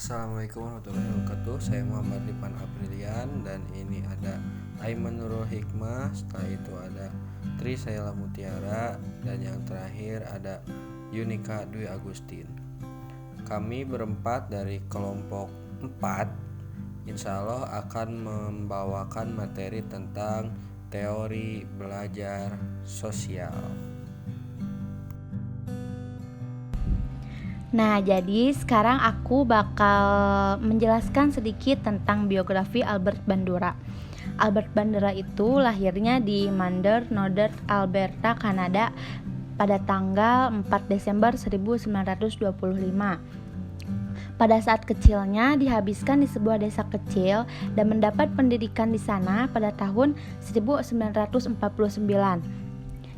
Assalamualaikum warahmatullahi wabarakatuh. Saya Muhammad Lipan Aprilian dan ini ada Aiman Nurul Hikmah. Setelah itu ada Tri Sayla Mutiara dan yang terakhir ada Yunika Dwi Agustin. Kami berempat dari kelompok 4 insya Allah akan membawakan materi tentang teori belajar sosial. Nah, jadi sekarang aku bakal menjelaskan sedikit tentang biografi Albert Bandura. Albert Bandura itu lahirnya di Mander, Northern Alberta, Kanada pada tanggal 4 Desember 1925. Pada saat kecilnya dihabiskan di sebuah desa kecil dan mendapat pendidikan di sana pada tahun 1949.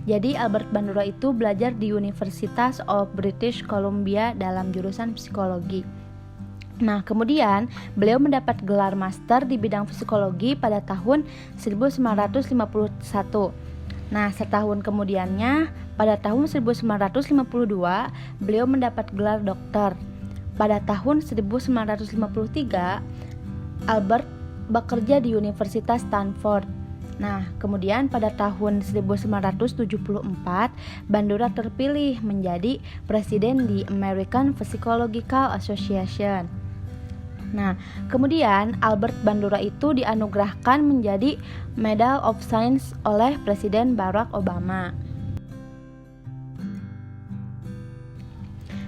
Jadi Albert Bandura itu belajar di University of British Columbia dalam jurusan psikologi. Nah, kemudian beliau mendapat gelar master di bidang psikologi pada tahun 1951. Nah, setahun kemudiannya, pada tahun 1952, beliau mendapat gelar dokter. Pada tahun 1953, Albert bekerja di Universitas Stanford. Nah, kemudian pada tahun 1974, Bandura terpilih menjadi presiden di American Psychological Association. Nah, kemudian Albert Bandura itu dianugerahkan menjadi Medal of Science oleh Presiden Barack Obama.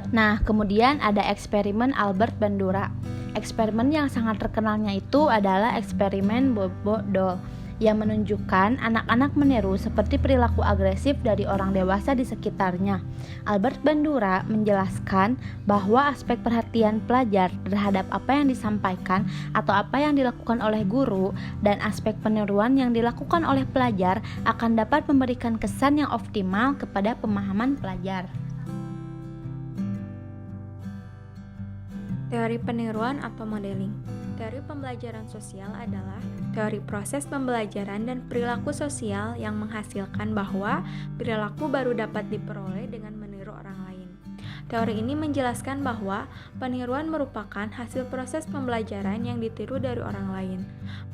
Nah, kemudian ada eksperimen Albert Bandura. Eksperimen yang sangat terkenalnya itu adalah eksperimen Bobo Doll yang menunjukkan anak-anak meniru seperti perilaku agresif dari orang dewasa di sekitarnya. Albert Bandura menjelaskan bahwa aspek perhatian pelajar terhadap apa yang disampaikan atau apa yang dilakukan oleh guru dan aspek peniruan yang dilakukan oleh pelajar akan dapat memberikan kesan yang optimal kepada pemahaman pelajar. Teori peniruan atau modeling. Teori pembelajaran sosial adalah teori proses pembelajaran dan perilaku sosial yang menghasilkan bahwa perilaku baru dapat diperoleh dengan meniru orang lain. Teori ini menjelaskan bahwa peniruan merupakan hasil proses pembelajaran yang ditiru dari orang lain.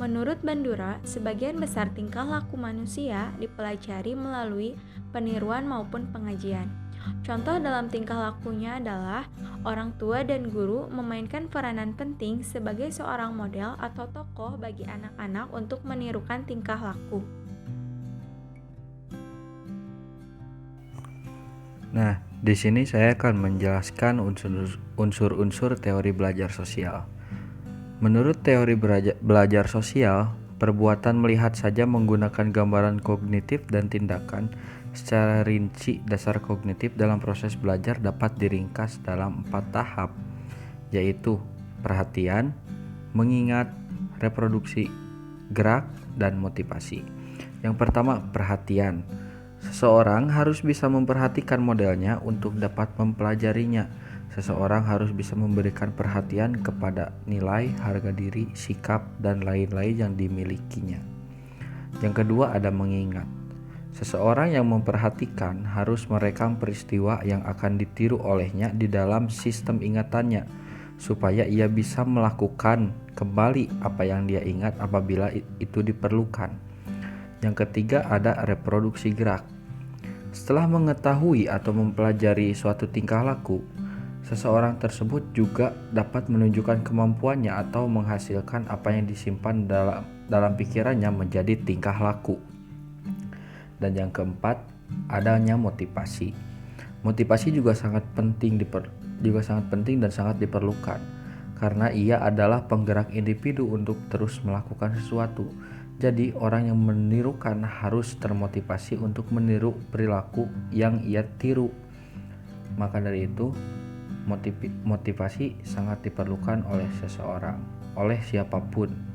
Menurut Bandura, sebagian besar tingkah laku manusia dipelajari melalui peniruan maupun pengajian. Contoh dalam tingkah lakunya adalah orang tua dan guru memainkan peranan penting sebagai seorang model atau tokoh bagi anak-anak untuk menirukan tingkah laku. Nah, di sini saya akan menjelaskan unsur-unsur teori belajar sosial. Menurut teori belajar sosial, perbuatan melihat saja menggunakan gambaran kognitif dan tindakan secara rinci. Dasar kognitif dalam proses belajar dapat diringkas dalam 4 tahap, yaitu perhatian, mengingat, reproduksi, gerak, dan motivasi. Yang pertama, perhatian. Seseorang harus bisa memperhatikan modelnya untuk dapat mempelajarinya. Seseorang harus bisa memberikan perhatian kepada nilai, harga diri, sikap, dan lain-lain yang dimilikinya. Yang kedua ada mengingat. Seseorang yang memperhatikan harus merekam peristiwa yang akan ditiru olehnya di dalam sistem ingatannya, supaya ia bisa melakukan kembali apa yang dia ingat apabila itu diperlukan. Yang ketiga ada reproduksi gerak. Setelah mengetahui atau mempelajari suatu tingkah laku, seseorang tersebut juga dapat menunjukkan kemampuannya atau menghasilkan apa yang disimpan dalam pikirannya menjadi tingkah laku. Dan yang keempat, adanya motivasi. Motivasi juga sangat penting dan sangat diperlukan karena ia adalah penggerak individu untuk terus melakukan sesuatu. Jadi orang yang menirukan harus termotivasi untuk meniru perilaku yang ia tiru. Maka dari itu, motivasi sangat diperlukan oleh seseorang, oleh siapapun.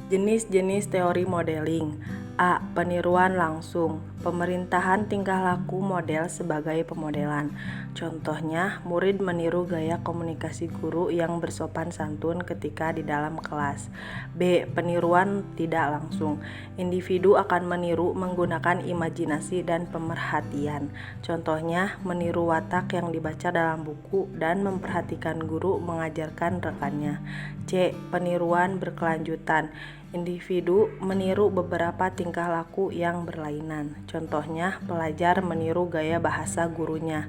Jenis-jenis teori modeling. A. Peniruan langsung. pemerintahan tingkah laku model sebagai pemodelan. Contohnya, murid meniru gaya komunikasi guru yang bersopan santun ketika di dalam kelas. B. Peniruan tidak langsung. Individu akan meniru menggunakan imajinasi dan pemerhatian. Contohnya, meniru watak yang dibaca dalam buku dan memperhatikan guru mengajarkan rekannya. C. Peniruan berkelanjutan. Individu meniru beberapa tingkah laku yang berlainan. Contohnya, pelajar meniru gaya bahasa gurunya.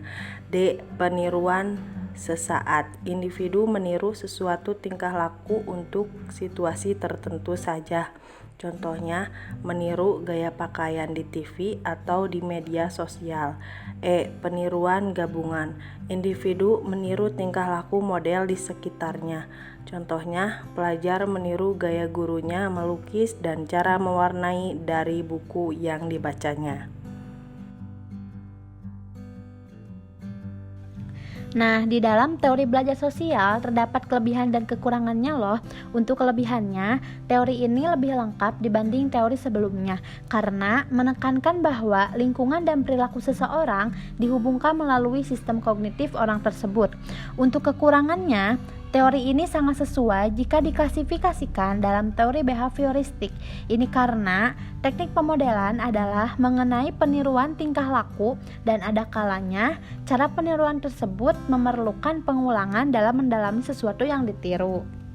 D. Peniruan sesaat. Individu meniru sesuatu tingkah laku untuk situasi tertentu saja. Contohnya, meniru gaya pakaian di TV atau di media sosial. E. Peniruan gabungan. Individu meniru tingkah laku model di sekitarnya. Contohnya, pelajar meniru gaya gurunya melukis dan cara mewarnai dari buku yang dibacanya. Nah, di dalam teori belajar sosial terdapat kelebihan dan kekurangannya loh. Untuk kelebihannya, teori ini lebih lengkap dibanding teori sebelumnya karena menekankan bahwa lingkungan dan perilaku seseorang dihubungkan melalui sistem kognitif orang tersebut. Untuk kekurangannya, teori ini sangat sesuai jika diklasifikasikan dalam teori behavioristik. Ini karena teknik pemodelan adalah mengenai peniruan tingkah laku dan ada kalanya cara peniruan tersebut memerlukan pengulangan dalam mendalami sesuatu yang ditiru.